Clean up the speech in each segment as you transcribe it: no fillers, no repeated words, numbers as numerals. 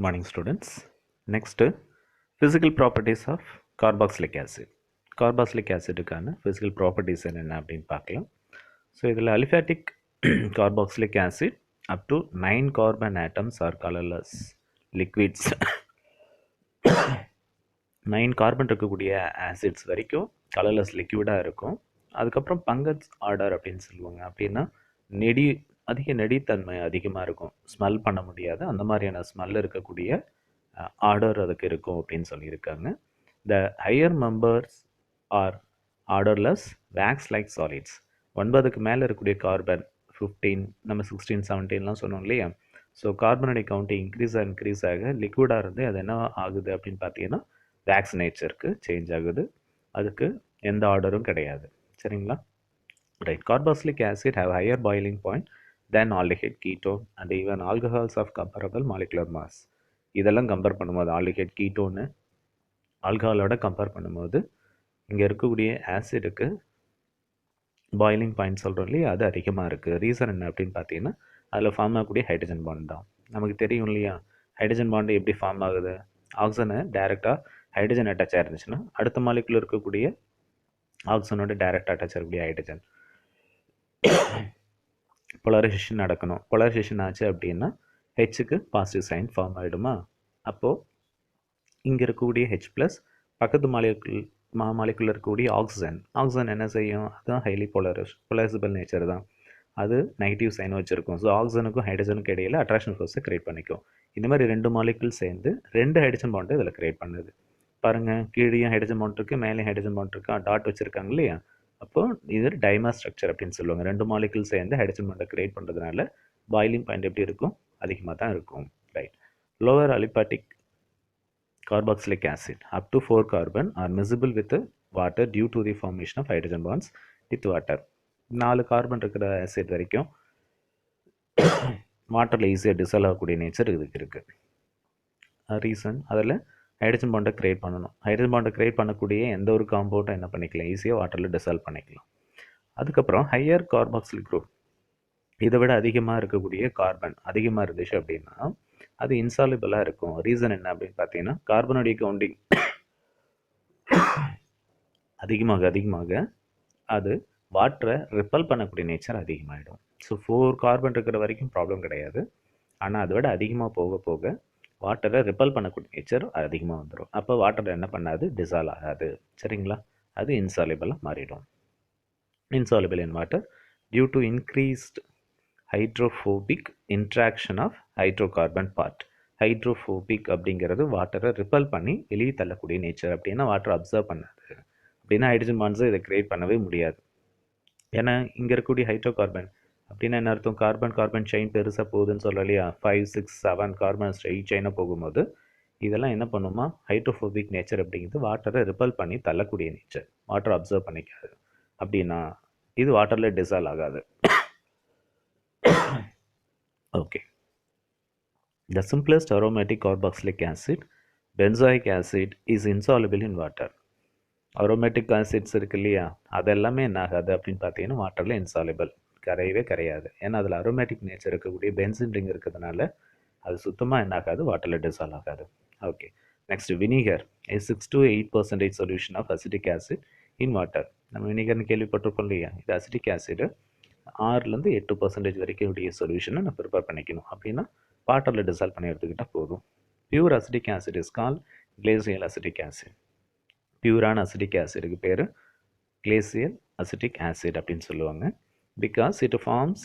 Morning students. Next, physical properties of carboxylic acid. Carboxylic acidக்கான physical properties என்ன அப்படின்னு பார்க்கலாம். So இதில் aliphatic carboxylic acid up to 9 carbon atoms are colorless liquids. 9 carbon இருக்கக்கூடிய acids வரைக்கும் colourless லிக்விடாக இருக்கும். அதுக்கப்புறம் Pankaj order அப்படின்னு சொல்லுவாங்க. அப்படின்னா அதிக நெடித்தன்மை அதிகமாக இருக்கும், ஸ்மெல் பண்ண முடியாது, அந்த மாதிரியான ஸ்மெல் இருக்கக்கூடிய ஆர்டர் அதுக்கு இருக்கும் அப்படின்னு சொல்லியிருக்காங்க. The higher members are odourless wax like solids. 9க்கு மேலே இருக்கக்கூடிய கார்பன் 15, நம்ம 16, 17லாம் சொன்னோம் இல்லையா. ஸோ கார்பனுடைய கவுண்ட் இன்க்ரீஸ் ஆக லிக்விடாக இருந்து அது என்ன ஆகுது அப்படின்னு பார்த்தீங்கன்னா வேக்ஸ் நேச்சருக்கு சேஞ்ச் ஆகுது. அதுக்கு எந்த ஆர்டரும் கிடையாது. சரிங்களா? Right. Carboxylic acid have higher boiling point than aldehyde, ketone and even alcohols of comparable molecular mass. இதெல்லாம் கம்பேர் பண்ணும்போது ஆல்டிஹைட், கீட்டோன்னு ஆல்கஹாலோட கம்பேர் பண்ணும்போது இங்கே இருக்கக்கூடிய ஆசிடுக்கு பாயிலிங் பாயிண்ட் சொல்கிறோம் இல்லையா, அது அதிகமாக இருக்குது. ரீசன் என்ன அப்படின்னு பார்த்தீங்கன்னா அதில் ஃபார்ம் ஆகக்கூடிய ஹைட்ரஜன் பாண்ட் தான். நமக்கு தெரியும் இல்லையா, ஹைட்ரஜன் பாண்டு எப்படி ஃபார்ம் ஆகுது. ஆக்சிஜனை டைரெக்டாக ஹைட்ரஜன் அட்டாச் ஆயிருந்துச்சுன்னா அடுத்த மாலிகுலர் இருக்கக்கூடிய ஆக்சிஜனோட டைரெக்டாக அட்டாச் ஆகக்கூடிய ஹைட்ரஜன் போலரைசேஷன் நடக்கணும். போலரைசேஷன் ஆச்சு அப்படின்னா ஹெச்சுக்கு பாசிட்டிவ் சைன் ஃபார்ம் ஆகிடுமா. அப்போது இங்கே இருக்கக்கூடிய ஹெச் ப்ளஸ் பக்கத்து மாலிகுலர் இருக்கக்கூடிய ஆக்சிஜன் என்ன செய்யும், அதுதான் ஹைலி போலரைசபிள் நேச்சர் தான், அது நெகட்டிவ் சைன் வச்சுருக்கும். ஸோ ஆக்சிஜனுக்கும் ஹைட்ரஜனுக்கும் இடையில் அட்ராக்ஷன் ஃபோர்ஸை கிரியேட் பண்ணிக்கும். இந்த மாதிரி 2 மாலிகுல் சேர்ந்து 2 ஹைட்ரஜன் பாண்டு இதில் கிரியேட் பண்ணுது. பாருங்கள், கீழேயும் ஹைட்ரஜன் பாண்ட் இருக்குது, மேலே ஹைட்ரஜன் பாண்ட் இருக்கா, டாட் வச்சுருக்காங்க இல்லையா. அப்போது இது டைமர் ஸ்ட்ரக்சர் அப்படின்னு சொல்லுவாங்க. 2 மாலிகுல் சேர்ந்து ஹைட்ரஜன் பாண்டை கிரியேட் பண்ணுறதுனால பாயிலிங் பாயிண்ட் எப்படி இருக்கும், அதிகமாக தான் இருக்கும். Right. Lower aliphatic carboxylic acid up to 4 carbon are miscible with water due to the formation of hydrogen bonds with water. 4 carbon இருக்கிற ஆசிட் வரைக்கும் வாட்டரில் ஈஸியாக டிசால்வ் ஆகக்கூடிய நேச்சர் இதுக்கு இருக்குது. ரீசன் அதில் ஹைட்ரஜன் பாண்டை கிரியேட் பண்ணணும். ஹைட்ரஜன் பாண்டை கிரியேட் பண்ணக்கூடிய எந்த ஒரு காம்பவுண்டும் என்ன பண்ணிக்கலாம், ஈஸியாக வாட்டரில் டிசால்வ் பண்ணிக்கலாம். அதுக்கப்புறம் ஹையர் கார்பாக்சிலிக் குரூப், இதை விட அதிகமாக இருக்கக்கூடிய கார்பன் அதிகமாக இருந்துச்சு அப்படின்னா அது இன்சாலிபிளாக இருக்கும். ரீசன் என்ன அப்படின்னு பார்த்தீங்கன்னா கார்பனுடைய கவுண்டிங் அதிகமாக அது வாட்டரை ரிப்பல் பண்ணக்கூடிய நேச்சர் அதிகமாகிடும். ஸோ 4 கார்பன் இருக்கிற வரைக்கும் ப்ராப்ளம் கிடையாது. ஆனால் அதை விட அதிகமாக போக போக வாட்டரை ரிப்பல் பண்ணக்கூடிய நேச்சர் அதிகமாக வந்துடும். அப்போ வாட்டரை என்ன பண்ணாது, டிசால்வ் ஆகாது. சரிங்களா? அது இன்சாலிபிளாக மாறிடும். Insoluble in water due to increased hydrophobic interaction of hydrocarbon part. Hydrophobic அப்படிங்கிறது வாட்டரை ரிப்பல் பண்ணி வெளியே தள்ளக்கூடிய நேச்சர். அப்படின்னா வாட்டரை அப்சர்வ் பண்ணாது. அப்படின்னா ஹைட்ரஜன் பாண்ட்ஸை இதை கிரியேட் பண்ணவே முடியாது. ஏன்னா இங்கே இருக்கக்கூடிய ஹைட்ரோகார்பன் அப்படின்னா என்ன அர்த்தம், கார்பன் செயின் பெருசாக போகுதுன்னு சொல்லலையா. 5, 6, 7 கார்பன் ஸ்ட்ரெயிட் செயினாக போகும்போது இதெல்லாம் என்ன பண்ணுமா, ஹைட்ரோஃபோபிக் நேச்சர் அப்படிங்கிறது வாட்டரை ரிப்பல் பண்ணி தள்ளக்கூடிய நேச்சர், வாட்டரை அப்சர்வ் பண்ணிக்காது. அப்படின்னா இது வாட்டரில் டிசால்வ் ஆகாது. Okay. The simplest aromatic carboxylic acid, benzoic acid, is insoluble in water. Aromatic acids இருக்கு இல்லையா, அதெல்லாமே என்ன ஆகாது அப்படின்னு பார்த்தீங்கன்னா வாட்டரில் இன்சாலிபிள், கரையவே கரையாது. ஏன்னா அதில் அரோமேட்டிக் நேச்சர் இருக்கக்கூடிய பென்சின் ரிங் இருக்கிறதுனால அது சுத்தமாக என்ன ஆகாது, வாட்டரில் டிசால்வ் ஆகாது. Okay. Next, vinegar is 6 to 8% solution of acetic acid in water. நம்ம வினிகர்னு கேள்விப்பட்டிருக்கோம் இல்லையா. இது அசிட்டிக் ஆசிடு 6லேருந்து 8% வரைக்கும் உடைய சொல்யூஷனை நான் ப்ரிப்பேர் பண்ணிக்கணும். அப்படின்னா வாட்டரில் டிசால்வ் பண்ணி எடுத்துக்கிட்டால் போதும். Pure acetic acid is call glacial acetic acid. பியூரான அசிட்டிக் ஆசிடுக்கு பேர் கிளேசியல் அசிட்டிக் ஆசிட் அப்படின்னு சொல்லுவாங்க. Because it forms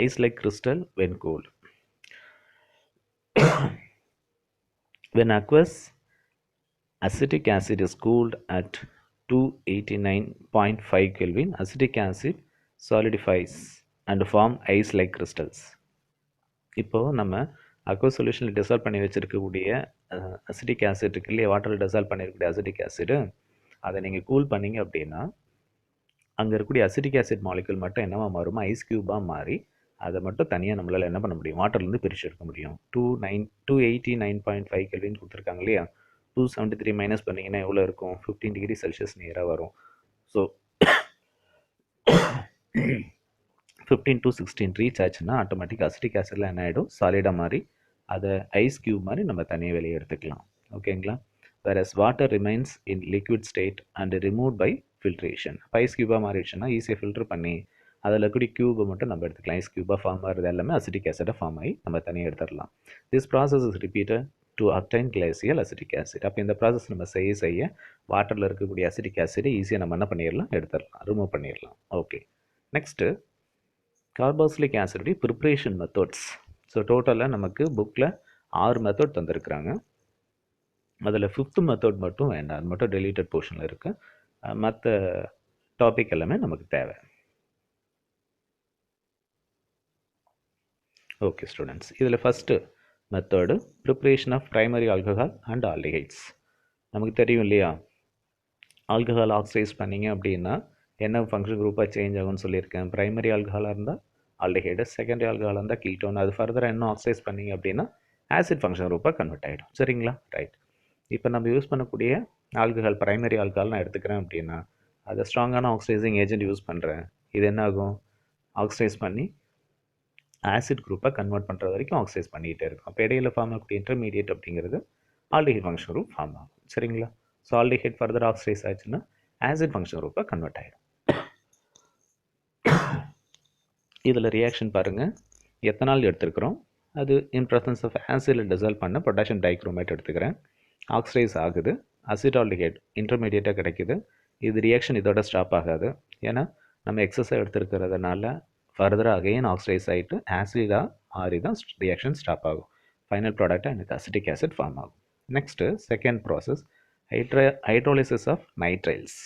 ice like crystal when cooled. When aqueous acetic acid is cooled at 289.5 Kelvin, acetic acid solidifies and form ice like crystals. இப்போது நம்ம aqueous சொல்யூஷனில் dissolve பண்ணி வச்சுருக்கக்கூடிய acetic acid இருக்கு இல்லையா, வாட்டரில் dissolve பண்ணியிருக்கக்கூடிய அசிட்டிக் ஆசிடு, அதை நீங்கள் கூல் பண்ணிங்க அப்படின்னா அங்கே இருக்கக்கூடிய அசிட்டிக் ஆசிட் மாலிகுல் மட்டும் என்னவா மாறும், ஐஸ் க்யூபாக மாறி அதை மட்டும் தனியாக நம்மளால் என்ன பண்ண முடியும், வாட்டர்லேருந்து பிரித்து எடுக்க முடியும். 289.5 கெல்வின் கொடுத்துருக்காங்க இல்லையா. 273 மைனஸ் பண்ணிங்கன்னா எவ்வளோ இருக்கும், 15 டிகிரி செல்சியஸ் நேராக வரும். ஸோ 15 to 16 ரீச் ஆச்சுன்னா ஆட்டோமேட்டிக் அசிட்டிக் ஆசிட்லாம் என்ன ஆகிடும், சாலிடாக மாறி அதை ஐஸ் க்யூப் மாதிரி நம்ம தனியாக வெளியே எடுத்துக்கலாம். ஓகேங்களா? whereas water remains in liquid state and removed by filtration. Ice க்யூபாக மாறிடுச்சுன்னா ஈஸியாக ஃபில்டர் பண்ணி அதில் இருக்கக்கூடிய க்யூபை மட்டும் நம்ம எடுத்துக்கலாம். ஐஸ் க்யூபாக ஃபார்ம் ஆகிறது எல்லாமே அசிட்டிக் ஆசிடாக ஃபார்ம் ஆகி நம்ம தனியாக எடுத்துடலாம். This process is repeated to obtain glacial acetic acid. அப்போ இந்த ப்ராசஸ் நம்ம செய்ய வாட்டரில் இருக்கக்கூடிய அசிட்டிக் ஆசிடை ஈஸியாக நம்ம என்ன பண்ணிடலாம், எடுத்துடலாம், ரிமூவ் பண்ணிடலாம். ஓகே, நெக்ஸ்ட்டு கார்பாக்சிலிக் ஆசிடுடைய ப்ரிப்ரேஷன் மெத்தட்ஸ். ஸோ டோட்டலாக நமக்கு புக்கில் 6 மெத்தட் தந்திருக்கிறாங்க. அதில் 5th மெத்தட் மட்டும் வேண்டாம், அது மட்டும் டெலீட்டட் போர்ஷனில் இருக்குது. மற்ற டாபிக் எல்லாமே நமக்கு தேவை. ஓகே ஸ்டூடெண்ட்ஸ், இதில் first method preparation of primary alcohol and aldehydes. நமக்கு தெரியும் இல்லையா, ஆல்கஹால் ஆக்சைஸ் பண்ணிங்க அப்படின்னா என்ன ஃபங்க்ஷன் குரூப்பாக சேஞ்ச் ஆகும்னு சொல்லியிருக்கேன். ப்ரைமரி ஆல்கஹாலாக இருந்தால் ஆல்டிஹைடு, செகண்டரி ஆல்கஹாலாக இருந்தால் கீட்டோன், அது ஃபர்தராக இன்னும் ஆக்சைஸ் பண்ணிங்க அப்படின்னா ஆசிட் ஃபங்க்ஷன் குரூப்பாக கன்வெர்ட் ஆகிடும். சரிங்களா? ரைட். இப்போ நம்ம யூஸ் பண்ணக்கூடிய ஆல்கஹால் ப்ரைமரி ஆல்கஹால் நான் எடுத்துக்கிறேன் அப்படின்னா அதை ஸ்ட்ராங்கான ஆக்சிடைசிங் ஏஜென்ட் யூஸ் பண்ணுறேன். இது என்ன ஆகும், ஆக்சிடைஸ் பண்ணி ஆசிட் குரூப்பாக கன்வெர்ட் பண்ணுற வரைக்கும் ஆக்சைஸ் பண்ணிகிட்டே இருக்கும். அப்போ இடையில ஃபார்ம் ஆகக்கூடிய இன்டர்மீடியட் அப்படிங்கிறது ஆல்டிஹைட் ஃபங்க்ஷன் குரூப் ஃபார்ம் ஆகும். சரிங்களா? ஸோ ஆல்டிஹைட் ஃபர்தர் ஆக்சைஸ் ஆச்சுன்னா ஆசிட் ஃபங்க்ஷன் குரூப்பாக கன்வெர்ட் ஆகிடும். இதில் ரியாக்ஷன் பாருங்கள், எத்தனால் எடுத்துருக்குறோம், அது இன் ப்ரெசன்ஸ் ஆஃப் ஆசிடில் டிசால்வ் பண்ண பொட்டாசியம் டைக்ரோமேட் எடுத்துக்கிறேன். ஆக்சைஸ் ஆகுது, அசிட்டால்டிஹைட் இன்டர்மீடியட்டாக கிடைக்குது. இது ரியாக்ஷன் இதோட ஸ்டாப் ஆகாது, ஏன்னா நம்ம எக்ஸஸாக எடுத்துருக்கிறதுனால ஃபர்தராக அகைன் ஆக்சைஸ் ஆகிட்டு ஆசிடாக ஆறி தான் ரியாக்ஷன் ஸ்டாப் ஆகும். ஃபைனல் ப்ராடக்டாக எனக்கு அசிட்டிக் ஆசிட் ஃபார்ம் ஆகும். Next second process hydrolysis of nitriles.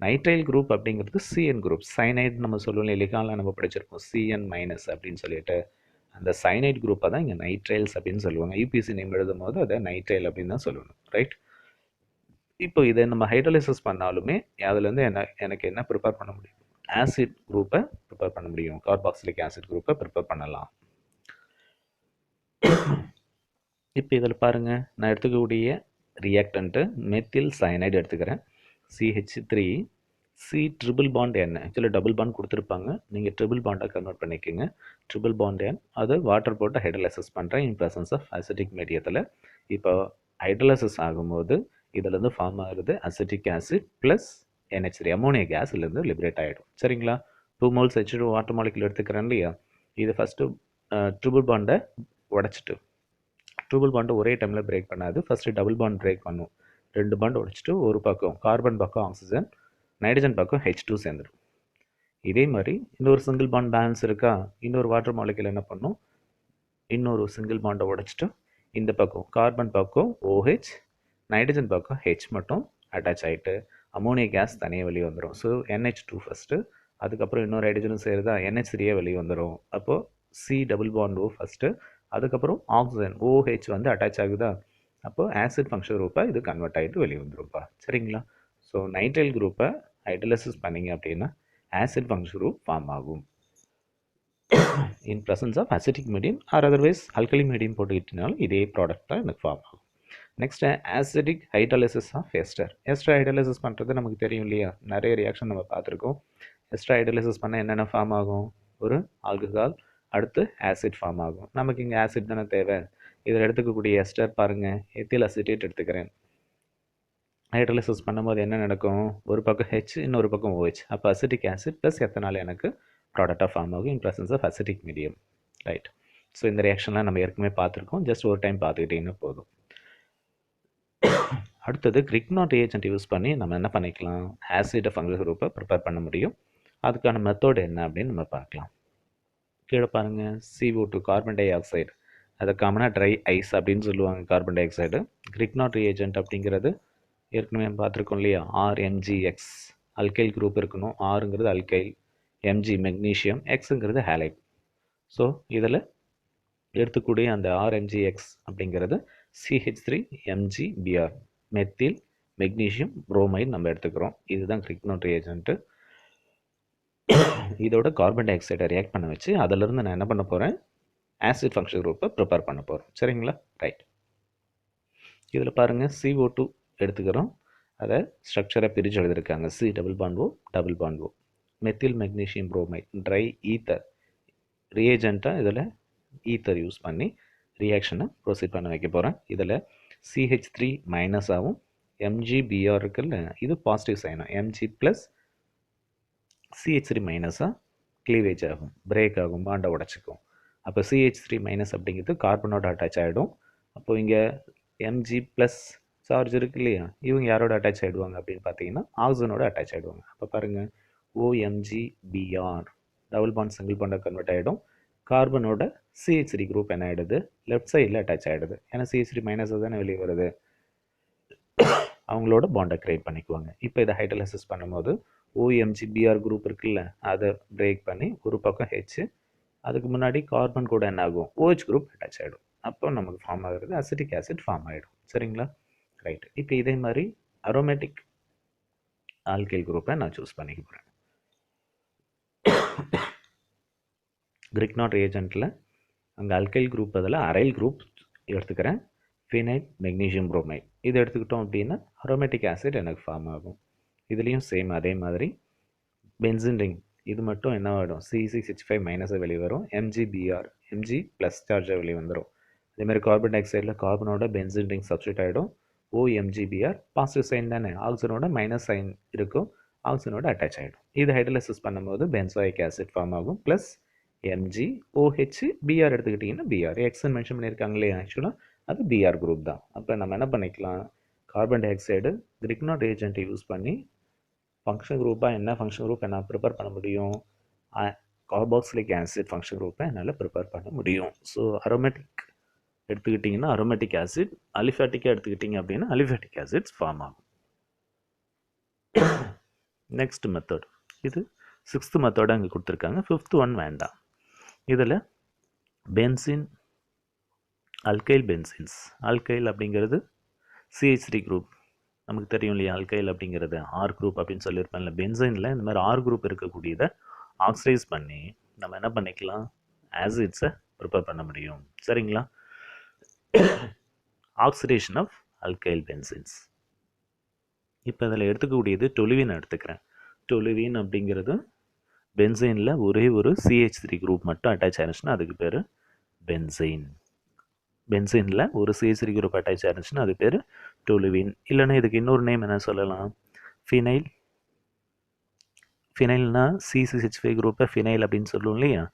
Nitrile group அப்படிங்கிறது சிஎன் குரூப். சைனைட் நம்ம சொல்லுவோம், லிகாலாம் நம்ம படிச்சிருப்போம் சிஎன் மைனஸ் அப்படின்னு சொல்லிட்டு. அந்த சைனைட் குரூப்பை தான் இங்கே நைட்ரைல்ஸ் அப்படின்னு சொல்லுவாங்க. யூபிசி நேம் எழுதும் போது அதை நைட்ரைல் அப்படின்னு தான் சொல்லணும். ரைட். இப்போ இதை நம்ம ஹைட்ரோலிசிஸ் பண்ணாலுமே அதுலேருந்து எனக்கு என்ன ப்ரிப்பேர் பண்ண முடியும், ஆசிட் குரூப்பை ப்ரிப்பேர் பண்ண முடியும். கார்பாக்சிலிக் ஆசிட் குரூப்பை ப்ரிப்பேர் பண்ணலாம். இப்போ இதில் பாருங்கள், நான் எடுத்துக்கக்கூடிய ரியாக்டன்ட்டு மெத்தில் சயனைடு எடுத்துக்கிறேன். CH3 C triple bond N. Actually double bond கொடுத்துருப்பாங்க, நீங்கள் ட்ரிபிள் பாண்டாக கன்வெர்ட் பண்ணிக்கோங்க. ட்ரிபிள் பாண்ட் N அது வாட்டர் போட்டு ஹைட்ரோலைசிஸ் பண்ணுறேன் இன் ப்ரெசன்ஸ் ஆஃப் அசிட்டிக் மீடியத்தில். இப்போ ஹைட்ரோலைசிஸ் ஆகும்போது இதிலேருந்து ஃபார்ம் ஆகுது acetic acid plus NH3 ammonia gas இதுலேருந்து லிபரேட் ஆகிடும். சரிங்களா? 2 moles H2 வாட்டர் மாலிகுல் எடுத்துக்கிறேன் இல்லையா, இது ஃபஸ்ட்டு ட்ரிபிள் பாண்டை உடச்சிட்டு, ட்ரிபிள் பாண்டை ஒரே டைமில் பிரேக் பண்ணாது, ஃபஸ்ட்டு டபுள் பாண்ட் பிரேக் பண்ணும். 2 பாண்ட் உடைச்சிட்டு ஒரு பக்கம் கார்பன் பக்கம் ஆக்சிஜன், நைட்ரஜன் பக்கம் H2 சேர்ந்துடும். இதே மாதிரி இன்னொரு சிங்கிள் பாண்ட் பேலன்ஸ் இருக்கா, இன்னொரு வாட்டர் மாலிகுல் என்ன பண்ணும், இன்னொரு சிங்கிள் பாண்டை உடைச்சிட்டு இந்த பக்கம் கார்பன் பக்கம் OH, நைட்ரஜன் பக்கம் H மட்டும் அட்டாச் ஆகிட்டு அமோனியா கேஸ் தனியாக வெளியே வந்துடும். ஸோ NH2 ஃபஸ்ட்டு, அதுக்கப்புறம் இன்னொரு ஹைட்ரஜனும் சேருதா, NH3 வெளியே வந்துடும். அப்போது C double bond O first, அதுக்கப்புறம் ஆக்சிஜன் OH வந்து அட்டாச் ஆகுதா, அப்போது ஆசிட் ஃபங்க்ஷன் குரூப்பாக இது கன்வெர்ட் ஆகிட்டு வெளியே வந்துருப்பா. சரிங்களா? ஸோ நைட்ரைல் குரூப்பை ஹைட்ரோலைசிஸ் பண்ணிங்க அப்படின்னா ஆசிட் ஃபங்க்ஷன் குரூப் ஃபார்ம் ஆகும் in presence of acetic medium or otherwise alkali medium போட்டுக்கிட்டனாலும் இதே ப்ராடக்ட் தான் எனக்கு ஃபார்ம் ஆகும். Next acidic hydrolysis of ester. Ester hydrolysis பண்ணுறது நமக்கு தெரியும் இல்லையா, நிறைய ரியாக்ஷன் நம்ம பார்த்துருக்கோம். எஸ்டர் ஹைட்ரோலைசிஸ் பண்ணால் என்னென்ன ஃபார்ம் ஆகும், ஒரு ஆல்கஹால், அடுத்து ஆசிட் ஃபார்ம் ஆகும். நமக்கு இங்கே ஆசிட் தானே தேவை. இதில் எடுத்துக்கக்கூடிய எஸ்டர் பாருங்கள், எத்தில் அசிட்டேட் எடுத்துக்கிறேன். ஹைட்ரோலைசிஸ் பண்ணும்போது என்ன நடக்கும், ஒரு பக்கம் H, இன்னொரு பக்கம் OH, அப்போ அசிட்டிக் ஆசிட் ப்ளஸ் எத்தனால் எனக்கு ப்ராடக்டாக ஃபார்ம் ஆகும் in presence of acetic medium. Right. So இந்த ரியாக்ஷன்லாம் நம்ம ஏற்கனவே பார்த்துருக்கோம், ஜஸ்ட் ஒரு டைம் பார்த்துக்கிட்டிங்கன்னா போதும். அடுத்தது கிரிக்னாட் ரியேஜென்ட் யூஸ் பண்ணி நம்ம என்ன பண்ணிக்கலாம், ஆசிட் ஃபங்க்ஷன் குரூப்பை ப்ரிப்பேர் பண்ண முடியும். அதுக்கான மெத்தட் என்ன அப்படின்னு நம்ம பார்க்கலாம். கீழே பாருங்கள், CO2 கார்பன் டை ஆக்சைடு, அதை காமனாக ட்ரை ஐஸ் அப்படின்னு சொல்லுவாங்க carbon dioxide. Grignard reagent அப்படிங்கிறது ஏற்கனவே பார்த்துருக்கோம் இல்லையா, RMgX அல்கைல் குரூப் இருக்கணும். ஆறுங்கிறது அல்கைல், Mg மெக்னீஷியம், எக்ஸுங்கிறது ஹேலைட். ஸோ இதில் எடுத்துக்கூடிய அந்த RMgX அப்படிங்கிறது CH3MgBr மெத்தில் மெக்னீஷியம் புரோமைடு நம்ம எடுத்துக்கிறோம். இதுதான் கிரிக்னாட் ரியேஜென்ட்டு. இதோட கார்பன் டை ஆக்சைடை ரியாக்ட் பண்ண வச்சு அதிலிருந்து நான் என்ன பண்ண போகிறேன், ஆசிட் ஃபங்க்ஷன் குரூப்பை ப்ரிப்பேர் பண்ண போகிறோம். சரிங்களா? ரைட். இதில் பாருங்கள், CO2 எடுத்துக்கிறோம், அதை ஸ்ட்ரக்சரை பிரித்து எழுதியிருக்காங்க. C double bond O double bond O. Methyl magnesium bromide dry ether ரியேஜென்ட்டாக இதில் ஈத்தர் யூஸ் பண்ணி ரியாக்ஷனை ப்ரொசீட் பண்ண வைக்க போகிறேன். இதில் CH3 மைனஸ் ஆகும், MgBr இருக்குல்ல, இது பாசிட்டிவ் சைனும், Mg ப்ளஸ் CH3 மைனஸாக க்ளீவேஜ் ஆகும், பிரேக் ஆகும், பாண்டை உடச்சிக்கும். அப்போ CH3 மைனஸ் அப்படிங்கிறது கார்பனோட அட்டாச் ஆகிடும். அப்போது இங்கே Mg ப்ளஸ் சார்ஜ் இருக்கு இல்லையா, இவங்க யாரோட அட்டாச் ஆகிடுவாங்க அப்படின்னு பார்த்தீங்கன்னா ஆக்சிஜனோட அட்டாச் ஆகிடுவாங்க. அப்போ பாருங்கள், OMgBr டபுள் பாண்ட் சிங்கிள் பாண்டாக கன்வெர்ட் ஆகிடும். கார்பனோட CH3 குரூப் என்ன ஆகிடுது, லெஃப்ட் சைடில் அட்டாச் ஆகிடுது. ஏன்னா CH3 மைனஸ் தானே வெளியே வருது, அவங்களோட பாண்டை க்ரியேட் பண்ணிக்குவாங்க. இப்போ இதை ஹைட்ரோலைசிஸ் பண்ணும்போது OMgBr குரூப் இருக்குல்ல, அதை பிரேக் பண்ணி ஒரு பக்கம் H, அதுக்கு முன்னாடி கார்பன் கூட என்ன ஆகும், OH குரூப் அட்டாச் ஆகிடும். அப்போ நமக்கு ஃபார்ம் ஆகிறது அசிட்டிக் ஆசிட் ஃபார்ம் ஆகிடும். சரிங்களா, ரைட். இப்போ இதே மாதிரி அரோமேட்டிக் ஆல்கைல் குரூப்பை நான் சூஸ் பண்ணிக்க போகிறேன். கிரிக்னாட் ரியேஜென்ட்டில் அங்கே அல்கைல் குரூப் அதில் அரைல் குரூப் எடுத்துக்கிறேன், ஃபினைல் மெக்னீஷியம் புரோமைட். இது எடுத்துக்கிட்டோம் அப்படின்னா அரோமேட்டிக் ஆசிட் எனக்கு ஃபார்ம் ஆகும். இதுலேயும் சேம் அதே மாதிரி பென்சின் ரிங், இது மட்டும் என்ன ஆகிடும், C6H5 மைனஸை வெளியே வரும், MgBr Mg ப்ளஸ் சார்ஜாக வெளியே வந்துடும். அதேமாதிரி கார்பன் டை ஆக்சைடில் கார்பனோட பென்சின் ரிங் சப்ஸ்டியூட் ஆகிடும், OMgBr பாசிட்டிவ் சைன் தானே, ஆக்சிஜனோட மைனஸ் சைன் இருக்கும், ஆக்சிஜனோட அட்டாச் ஆகிடும். இது ஹைட்ரோலைசிஸ் பண்ணும்போது பென்சாயிக் ஆசிட் ஃபார்ம் ஆகும், ப்ளஸ் MgOH Br எடுத்துக்கிட்டிங்கன்னா Br எக்ஸ்ன்னு மென்ஷன் பண்ணியிருக்காங்க இல்லையா, ஆக்சுவலாக அது Br குரூப் தான். அப்போ நம்ம என்ன பண்ணிக்கலாம், கார்பன் டை ஆக்சைடு கிரிக்னாட் ரியேஜென்ட்டை யூஸ் பண்ணி ஃபங்க்ஷன் குரூப்பாக என்ன ஃபங்க்ஷன் குரூப் என்ன ப்ரிப்பேர் பண்ண முடியும், கார்பாக்சிலிக் ஆசிட் ஃபங்க்ஷன் குரூப்பை என்னால் ப்ரிப்பேர் பண்ண முடியும். ஸோ அரோமேட்டிக் எடுத்துக்கிட்டிங்கன்னா அரோமேட்டிக் ஆசிட், அலிஃபேட்டிக்காக எடுத்துக்கிட்டிங்க அப்படின்னா அலிஃபேட்டிக் ஆசிட்ஸ் ஃபார்ம் ஆகும். நெக்ஸ்ட் மெத்தட், இது 6th மெத்தடாக அங்கே கொடுத்துருக்காங்க, 5th ஒன் வேண்டாம். இதில் பென்சின், அல்கைல் பென்சின்ஸ், அல்கைல் அப்படிங்கிறது CH3 குரூப் நமக்கு தெரியும் இல்லையா, அல்கைல் அப்படிங்கிறது ஆர் குரூப் அப்படின்னு சொல்லியிருப்பேன் இல்லை, பென்சைனில் இந்த மாதிரி ஆர் குரூப் இருக்கக்கூடியதை ஆக்சிடைஸ் பண்ணி நம்ம என்ன பண்ணிக்கலாம், ஆசிட்ஸை ப்ரிப்பேர் பண்ண முடியும். சரிங்களா, ஆக்சிடேஷன் ஆஃப் அல்கைல் பென்சின்ஸ். இப்போ இதில் எடுத்துக்கக்கூடியது டொலுவின் எடுத்துக்கிறேன். டொலுவின் அப்படிங்கிறது பென்சைனில் ஒரே ஒரு CH3 குரூப் மட்டும் அட்டாச் ஆகிடுச்சுன்னா அதுக்கு பேர் பென்சைன். பென்சைனில் ஒரு CH3 குரூப் அட்டாச் ஆகிடுச்சுன்னா அது பேர் டொலுவின். இல்லைன்னா இதுக்கு இன்னொரு நேம் என்ன சொல்லலாம், ஃபினைல். ஃபினைல்னா C6H5 குரூப்பை ஃபினைல் அப்படின்னு சொல்லுவோம் இல்லையா,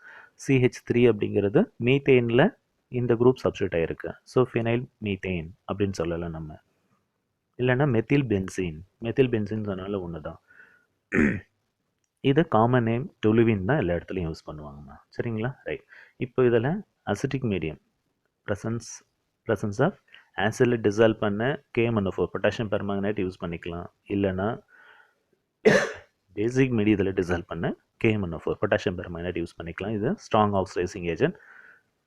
CH3 அப்படிங்கிறது மீத்தேனில் இந்த குரூப் சப்ஸ்டியூட் ஆகிருக்கு, ஸோ ஃபினைல் மீத்தேன் அப்படின்னு சொல்லலாம் நம்ம. இல்லைன்னா மெத்தில் பென்சின், மெத்தில் பென்சின் சொன்னாலும் ஒன்று தான். இதை காமன் நேம் டொலுவின் தான் எல்லா இடத்துலையும் யூஸ் பண்ணுவாங்கம்மா. சரிங்களா, ரைட். இப்போ இதில் அசிட்டிக் மீடியம் ப்ரெசன்ஸ் ஆஃப் ஆசிடில் டிசால்வ் பண்ண KMnO4 பொட்டாசியம் பெர்மாங்கனேட் யூஸ் பண்ணிக்கலாம். இல்லைன்னா பேசிக் மீடியத்தில் டிசால்வ் பண்ண KMnO4 பொட்டாசியம் பெர்மாங்கனேட் யூஸ் பண்ணிக்கலாம். இது ஸ்ட்ராங் ஆக்சிடைசிங் ஏஜென்ட்,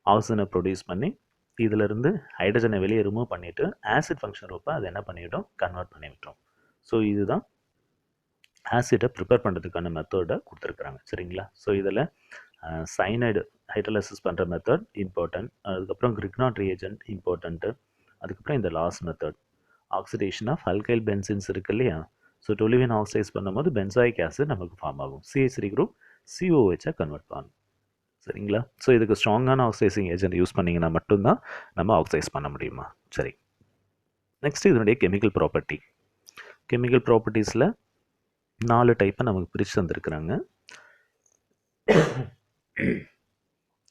ஆக்சிஜனை ப்ரொடியூஸ் பண்ணி இதிலிருந்து ஹைட்ரஜனை வெளியே ரிமூவ் பண்ணிவிட்டு ஆசிட் ஃபங்க்ஷன் ரூபாக அதை என்ன பண்ணிவிட்டோம், கன்வெர்ட் பண்ணி விட்டோம். ஸோ இதுதான் ஆசிட்டை ப்ரிப்பேர் பண்ணுறதுக்கான மெத்தடை கொடுத்துருக்குறாங்க. சரிங்களா, ஸோ இதில் சைனைடு ஹைட்ரோலைசிஸ் பண்ணுற மெத்தட் இம்பார்ட்டன்ட், அதுக்கப்புறம் கிரிக்னாட் ரியேஜென்ட் இம்பார்ட்டண்ட்டு, அதுக்கப்புறம் இந்த last method oxidation of alkyl benzenes இருக்கு இல்லையா. ஸோ டொலுவின் ஆக்சைஸ் பண்ணும்போது பென்சாயிக் ஆசிட் நமக்கு ஃபார்ம் ஆகும், CH3 குரூப் COH கன்வெர்ட் பண்ணும். சரிங்களா, ஸோ இதுக்கு ஸ்ட்ராங்கான ஆக்சைசிங் ஏஜென்ட் யூஸ் பண்ணிங்கன்னா மட்டும்தான் நம்ம ஆக்சைஸ் பண்ண முடியுமா. சரி, நெக்ஸ்ட் இதனுடைய கெமிக்கல் ப்ராப்பர்ட்டி. கெமிக்கல் ப்ராப்பர்ட்டிஸில் 4 டைப்பை நமக்கு பிரித்து தந்துருக்குறாங்க.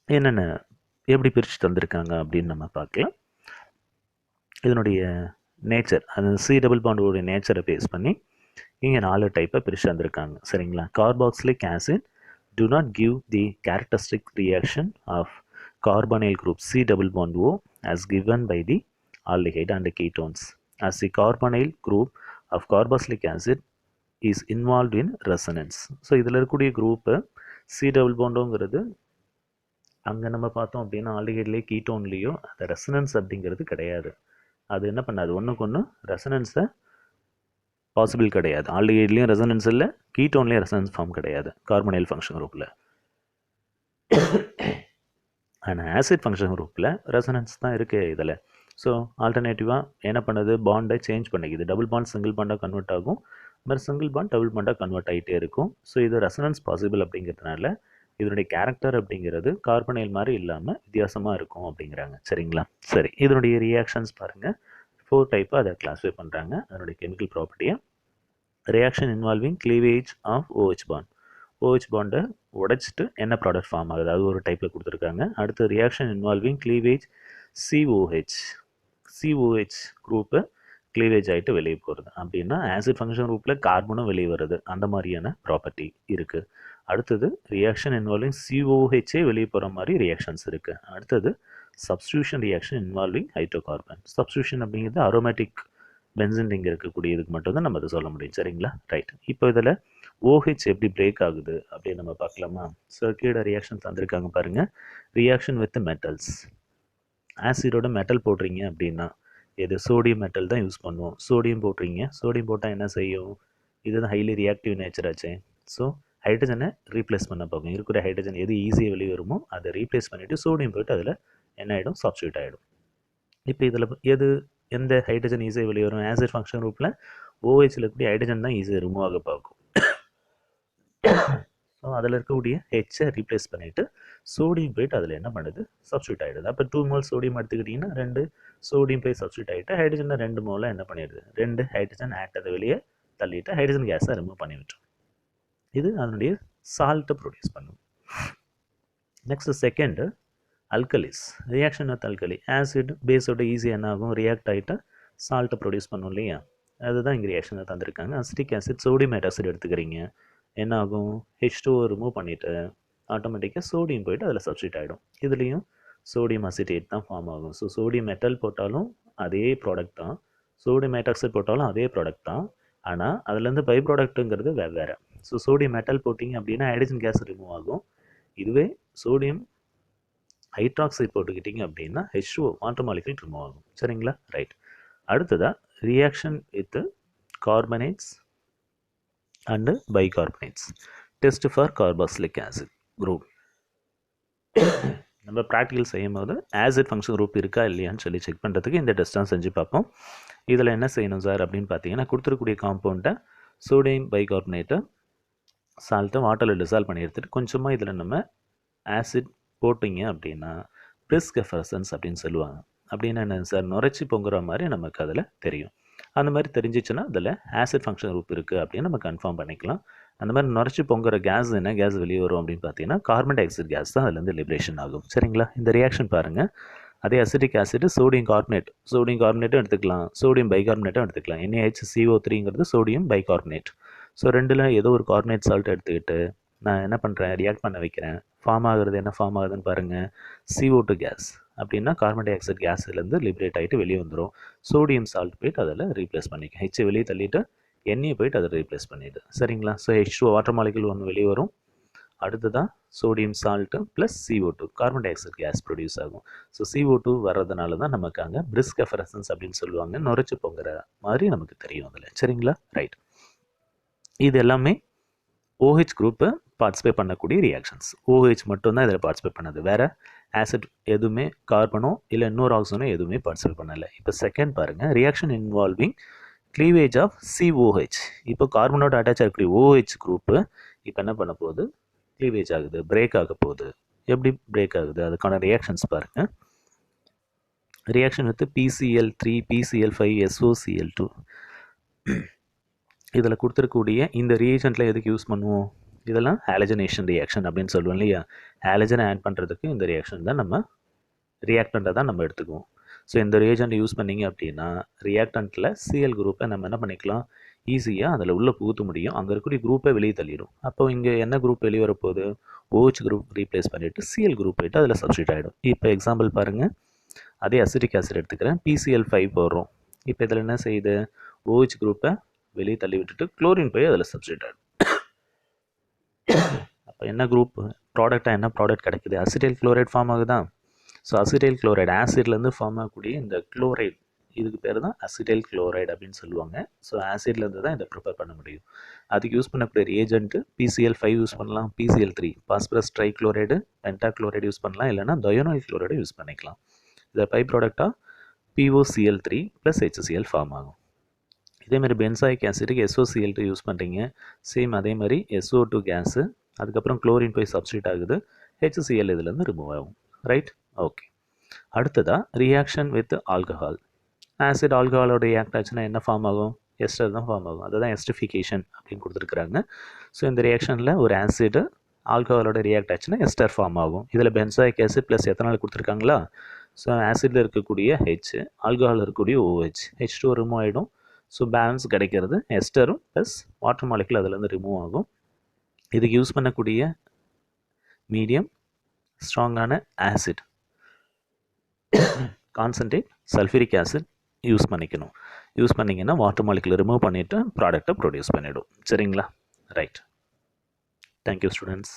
என்னென்ன எப்படி பிரித்து தந்திருக்காங்க அப்படின்னு நம்ம பார்க்கலாம். இதனுடைய நேச்சர், அந்த C டபுள் பாண்டோடைய நேச்சரை பேஸ் பண்ணி இங்கே 4 டைப்பை பிரித்து தந்திருக்காங்க. சரிங்களா, carboxylic acid do not give the characteristic reaction of carbonyl group C double bond O as given by the aldehyde and ketones, as the carbonyl group of carboxylic acid is involved in resonance. So இதில் இருக்கக்கூடிய group C double bondங்கிறது அங்கே நம்ம பார்த்தோம் அப்படின்னா ஆல்டிஹைட்லேயே கீட்டோன்லேயோ அந்த resonance அப்படிங்கிறது கிடையாது. அது என்ன பண்ணாது, ஒன்றுக்கு ஒன்று ரெசனன்ஸை பாசிபிள் கிடையாது. ஆல்டிஹைட்லேயும் ரெசனன்ஸ் இல்லை, கீட்டோன்லேயும் ரெசனன்ஸ் ஃபார்ம் கிடையாது கார்பனைல் ஃபங்க்ஷன் குரூப்பில். ஆனால் ஆசிட் ஃபங்க்ஷன் குரூப்பில் ரெசனன்ஸ் தான் இருக்குது இதில். ஸோ ஆல்டர்னேட்டிவாக என்ன பண்ணுது, பாண்டை சேஞ்ச் பண்ணிக்குது. டபுள் பாண்ட் சிங்கிள் பாண்டாக கன்வெர்ட் ஆகும், மாதிரி சிங்கிள் பாண்ட் டபுள் பாண்டாக கன்வெர்ட் ஆகிட்டே இருக்கும். ஸோ இது ரெசனன்ஸ் பாசிபிள் அப்படிங்கிறதுனால இதனுடைய கேரக்டர் அப்படிங்கிறது கார்பனைல் மாதிரி இல்லாமல் வித்தியாசமாக இருக்கும் அப்படிங்கிறாங்க. சரிங்களா? சரி, இதனுடைய ரியாக்ஷன்ஸ் பாருங்கள். 4 டைப்பாக அதை கிளாஸிஃபை பண்ணுறாங்க. அதனுடைய கெமிக்கல் ப்ராப்பர்ட்டியை reaction involving cleavage of OH bond. OH பாண்டை உடைச்சிட்டு என்ன ப்ராடக்ட் ஃபார்ம் ஆகுது அது ஒரு டைப்பில் கொடுத்துருக்காங்க. அடுத்து reaction involving cleavage COH group cleavage ஆகிட்டு வெளியே போகிறது. அப்படின்னா ஆசிட் ஃபங்க்ஷன் குரூப்பில் கார்பனும் வெளியே வருது. அந்த மாதிரியான ப்ராப்பர்ட்டி இருக்குது. அடுத்தது ரியாக்ஷன் இன்வால்விங் COHே வெளியே போகிற மாதிரி ரியாக்ஷன்ஸ் இருக்குது. அடுத்தது substitution reaction involving hydrocarbon. Substitution அப்படிங்கிறது அரோமேட்டிக் பென்சின் இங்கே இருக்கக்கூடியதுக்கு மட்டும்தான் நம்ம அதை சொல்ல முடியும். சரிங்களா? ரைட். இப்போ இதில் OH எப்படி பிரேக் ஆகுது அப்படின்னு நம்ம பார்க்கலாமா? சர்க்கியூட ரியாக்ஷன் தந்திருக்காங்க பாருங்கள். Reaction with metals. ஆசிடோட மெட்டல் போடுறீங்க அப்படின்னா எது சோடியம் மெட்டல் தான் யூஸ் பண்ணுவோம். சோடியம் போடுறீங்க, சோடியம் போட்டால் என்ன செய்யும்? இதுதான் ஹைலி ரியாக்டிவ் நேச்சர் ஆச்சு. ஸோ ஹைட்ரஜனை ரீப்ளேஸ் பண்ண பார்க்கும். இருக்கிற ஹைட்ரஜன் எது ஈஸியாக வெளியே வருமோ அதை ரீப்ளேஸ் பண்ணிவிட்டு சோடியம் போய்ட்டு அதில் என்ன ஆகிடும்? சப்ஸ்டியூட் ஆகிடும். இப்போ இதில் எந்த ஹைட்ரஜன் ஈஸியாக வெளியே வரும்? ஆசிட் ஃபங்க்ஷன் குரூப்பில் OHல இருக்கக்கூடிய ஹைட்ரஜன் தான் ஈஸியாக ரிமூவ் ஆக பார்க்கும். ஸோ அதில் இருக்கக்கூடிய ஹெச்சை ரீப்ளேஸ் பண்ணிவிட்டு சோடியம் போய்ட்டு அதில் என்ன பண்ணுது? சப்ஸ்டியூட் ஆகிடுது. அப்போ 2 மோல் சோடியம் எடுத்துக்கிட்டிங்கன்னா 2 சோடியம் போய் சப்ஸ்டியூட் ஆகிட்டு ஹைட்ரஜனை 2 மோலாக என்ன பண்ணிடுது? 2 ஹைட்ரஜன் ஆட்டத்தை வெளியே தள்ளிட்டு ஹைட்ரஜன் கேஸை ரிமூவ் பண்ணிவிட்டோம். இது அதனுடைய சால்ட்டை ப்ரொடியூஸ் பண்ணும். Next second alkalis. Reaction with alkali. Acid பேஸோட ஈஸியாக என்ன ஆகும்? ரியாக்ட் ஆகிட்டு சால்ட்டை ப்ரொடியூஸ் பண்ணும் இல்லையா? அதுதான் இங்கே ரியாக்ஷனை தந்திருக்காங்க. அசிட்டிக் ஆசிட் சோடியம் ஹைட்ராக்சைடு எடுத்துக்கிறீங்க, என்ன ஆகும்? H2O ரிமூவ் பண்ணிவிட்டு ஆட்டோமேட்டிக்காக சோடியம் போய்ட்டு அதில் சப்ஸ்டியூட் ஆகிடும். இதுலேயும் சோடியம் அசிட்டேட் தான் ஃபார்ம் ஆகும். ஸோ சோடியம் மெட்டல் போட்டாலும் அதே ப்ராடக்ட் தான், சோடியம் ஹைட்ராக்சைடு போட்டாலும் அதே ப்ராடக்ட் தான். ஆனால் அதுலேருந்து பை ப்ராடக்ட்டுங்கிறது வேறு. ஸோ சோடியம் மெட்டல் போட்டிங்க அப்படின்னா ஹைட்ரஜன் கேஸ் ரிமூவ் ஆகும். இதுவே சோடியம் ஹைட்ராக்சைடு போட்டுக்கிட்டிங்க அப்படின்னா H2O வாட்டர் மாலிக்யூல் ரிமூவ் ஆகும். சரிங்களா? ரைட். அடுத்ததாக reaction with carbonates and bicarbonates. Test for carboxylic acid group. நம்ம ப்ராக்டிக்கல் செய்யும் போது ஆசிட் ஃபங்க்ஷன் குரூப் இருக்கா இல்லையான்னு சொல்லி செக் பண்ணுறதுக்கு இந்த டெஸ்ட்டாக செஞ்சு பார்ப்போம். இதில் என்ன செய்யணும் சார் அப்படின்னு பார்த்தீங்கன்னா, கொடுத்துருக்கூடிய காம்பவுண்ட்டை சோடியம் பைகார்பனேட்டை சால்ட்டை வாட்டரில் டிசால்வ் பண்ணி எடுத்துகிட்டு கொஞ்சமாக இதில் நம்ம ஆசிட் போட்டிங்க அப்படின்னா பிரிஸ்க் எஃபரசன்ஸ் அப்படின்னு சொல்லுவாங்க. அப்படின்னா என்ன சார்? நுரைச்சி பொங்குற மாதிரி நமக்கு அதில் தெரியும். அந்த மாதிரி தெரிஞ்சிச்சுன்னா அதில் ஆசிட் ஃபங்க்ஷன் குரூப் இருக்குது அப்படின்னு நம்ம கன்ஃபார்ம் பண்ணிக்கலாம். அந்த மாதிரி நுரைச்சி பொங்குற கேஸ் என்ன கேஸ் வெளியே வரும் அப்படின்னு பார்த்தீங்கன்னா கார்பன் டை ஆக்சைடு கேஸ் தான் அதுலேருந்து லிபரேஷன் ஆகும். சரிங்களா? இந்த ரியாக்ஷன் பாருங்கள். அதே அசிட்டிக் ஆசிட் சோடியம் கார்பனேட்டும் எடுத்துக்கலாம், சோடியம் பைகார்பனேட்டும் எடுத்துக்கலாம். NaHCO3ங்கிறது சோடியம் பைகார்பனேட். ஸோ ரெண்டில் ஏதோ ஒரு கார்பனேட் சால்ட் எடுத்துக்கிட்டு நான் என்ன பண்ணுறேன்? ரியாக்ட் பண்ண வைக்கிறேன். ஃபார்ம் ஆகுறது என்ன ஃபார்ம் ஆகுதுன்னு பாருங்கள். CO2 gas. அப்படின்னா கார்பன் டை ஆக்சைடு கேஸ்லேருந்து லிபரேட் ஆகிட்டு வெளியே வந்துடும். சோடியம் சால்ட் போய்ட்டு அதில் ரீப்ளேஸ் பண்ணிக்க. ஹெச்சை வெளியே தள்ளிட்டு எண்ணெயை போய்ட்டு அதை ரீப்ளேஸ் பண்ணிவிடு. சரிங்களா? ஸோ H2O வாட்டர் மாலிக்யூல் ஒன்று வெளியே வரும். அடுத்ததான் sodium salt plus CO2 carbon di oxide case produce ஆகும். ஸோ CO2 வர்றதுனால தான் நமக்கு அங்கே பிரிஸ்க் எஃபரசன்ஸ் அப்படின்னு சொல்லுவாங்க. நுரைச்சி பொங்குற மாதிரி நமக்கு தெரியும் அதில். சரிங்களா? ரைட். இது எல்லாமே OH குரூப்பை பார்ட்டிசிபேட் பண்ணக்கூடிய ரியாக்ஷன்ஸ். OH மட்டும்தான் இதில் பார்ட்டிசிபேட் பண்ணது. வேறு ஆசிட் எதுவுமே கார்பனோ இல்லை இன்னொரு ஆக்சிஜனோ எதுவுமே பார்ட்டிசிபேட் பண்ணலை. இப்போ செகண்ட் பாருங்கள். Reaction involving cleavage of COH. இப்போ கார்பனோட அட்டாச் ஆகக்கூடிய OH குரூப்பு இப்போ என்ன பண்ண போகுது? கிளீவேஜ் ஆகுது, பிரேக் ஆக போகுது. எப்படி பிரேக் ஆகுது? அதுக்கான ரியாக்ஷன்ஸ் பாருங்கள். Reaction with PCl3 PCl5 SOCl2. இதில் கொடுத்துருக்கூடிய இந்த ரியேஜெண்ட்டில் எதுக்கு யூஸ் பண்ணுவோம்? இதெல்லாம் ஹாலஜனேஷன் ரியாக்ஷன் அப்படின்னு சொல்லுவோம் இல்லையா? ஹாலஜனை ஆட் பண்ணுறதுக்கு இந்த ரியாக்ஷன் தான் நம்ம ரியாக்டண்ட்டை தான் நம்ம எடுத்துக்குவோம். ஸோ இந்த ரியேஜெண்ட் யூஸ் பண்ணிங்க அப்படின்னா ரியாக்டண்ட்டில் Cl குரூப்பை நம்ம என்ன பண்ணிக்கலாம்? ஈஸியாக அதில் உள்ளே புகுத்த முடியும். அங்கே இருக்கக்கூடிய குரூப்பை வெளியே தள்ளிடும். அப்போ இங்கே என்ன குரூப் வெளியே வரப்போகுது? OH குரூப் ரீப்ளேஸ் பண்ணிவிட்டு Cl குரூப் போய்ட்டு அதில் சப்ஸ்டியூட் ஆகிடும். இப்போ எக்ஸாம்பிள் பாருங்கள். அதே அசிட்டிக் ஆசிட் எடுத்துக்கிறேன். PCl5 போடுறோம். இப்போ இதில் என்ன செய்யுது? OH குரூப்பை வெளியே தள்ளி விட்டுட்டு குளோரின் போய் அதில் சப்ஸ்டியூட் ஆகிடும். அப்போ என்ன குரூப் ப்ராடக்டாக என்ன ப்ராடக்ட் கிடைக்குது? அசிட்டைல் குளோரைட் ஃபார்ம் ஆகுதா? ஸோ அசிட்டைல் குளோரைடு ஆசிட்லேருந்து ஃபார்ம் ஆகக்கூடிய இந்த குளோரைட், இதுக்கு பேர் தான் அசிட்டைல் குளோரைடு அப்படின்னு சொல்லுவாங்க. ஸோ ஆசிட்லேருந்து தான் இதை ப்ரிப்பேர் பண்ண முடியும். அதுக்கு யூஸ் பண்ணக்கூடிய ரியேஜென்ட்டு PCl5 யூஸ் பண்ணலாம், PCl3 phosphorus trichloride, pentachloride use பண்ணலாம், இல்லைனா தயோனைல் குளோரைடு யூஸ் பண்ணிக்கலாம். இதை பை ப்ராடக்டாக POCl3 ப்ளஸ் HCl ஃபார்ம் ஆகும். இதேமாதிரி பென்சாயிக் ஆசிட்டுக்கு SOCl2 யூஸ் பண்ணுறீங்க. சேம் அதே மாதிரி SO2 கேஸு அதுக்கப்புறம் குளோரின் போய் சப்ஸ்டியூட் ஆகுது, HCl இதுலேருந்து ரிமூவ் ஆகும். ரைட்? ஓகே. அடுத்ததாக ரியாக்ஷன் வித் ஆல்கஹால். ஆசிட் ஆல்கஹாலோட ரியாக்ட் ஆச்சுன்னா என்ன ஃபார்ம் ஆகும்? எஸ்டர் தான் ஃபார்ம் ஆகும். அதுதான் எஸ்டிஃபிகேஷன் அப்படின்னு கொடுத்துருக்குறாங்க. ஸோ இந்த ரியாக்ஷனில் ஒரு ஆசிடு ஆல்கஹாலோட ரியாக்ட் ஆச்சுன்னா எஸ்டர் ஃபார்ம் ஆகும். இதில் பென்சாயிக் ஆசிட் ப்ளஸ் எத்தனால் கொடுத்துருக்காங்களா? ஸோ ஆசிடில் இருக்கக்கூடிய ஹெச், ஆல்கஹாலில் இருக்கக்கூடிய OH, H2 ரிமூவ் ஆகிடும். ஸோ பேலன்ஸ் கிடைக்கிறது எஸ்டரும் ப்ளஸ் வாட்டர் மாலிகுல் அதுலேருந்து ரிமூவ் ஆகும். இதுக்கு யூஸ் பண்ணக்கூடிய மீடியம் ஸ்ட்ராங்கான acid, concentrate sulphuric acid use பண்ணிக்கணும். யூஸ் பண்ணிங்கன்னா வாட்டர் மாலிகுல் ரிமூவ் பண்ணிவிட்டு ப்ராடக்டை ப்ரொடியூஸ் பண்ணிவிடும். சரிங்களா? ரைட். Thank you students.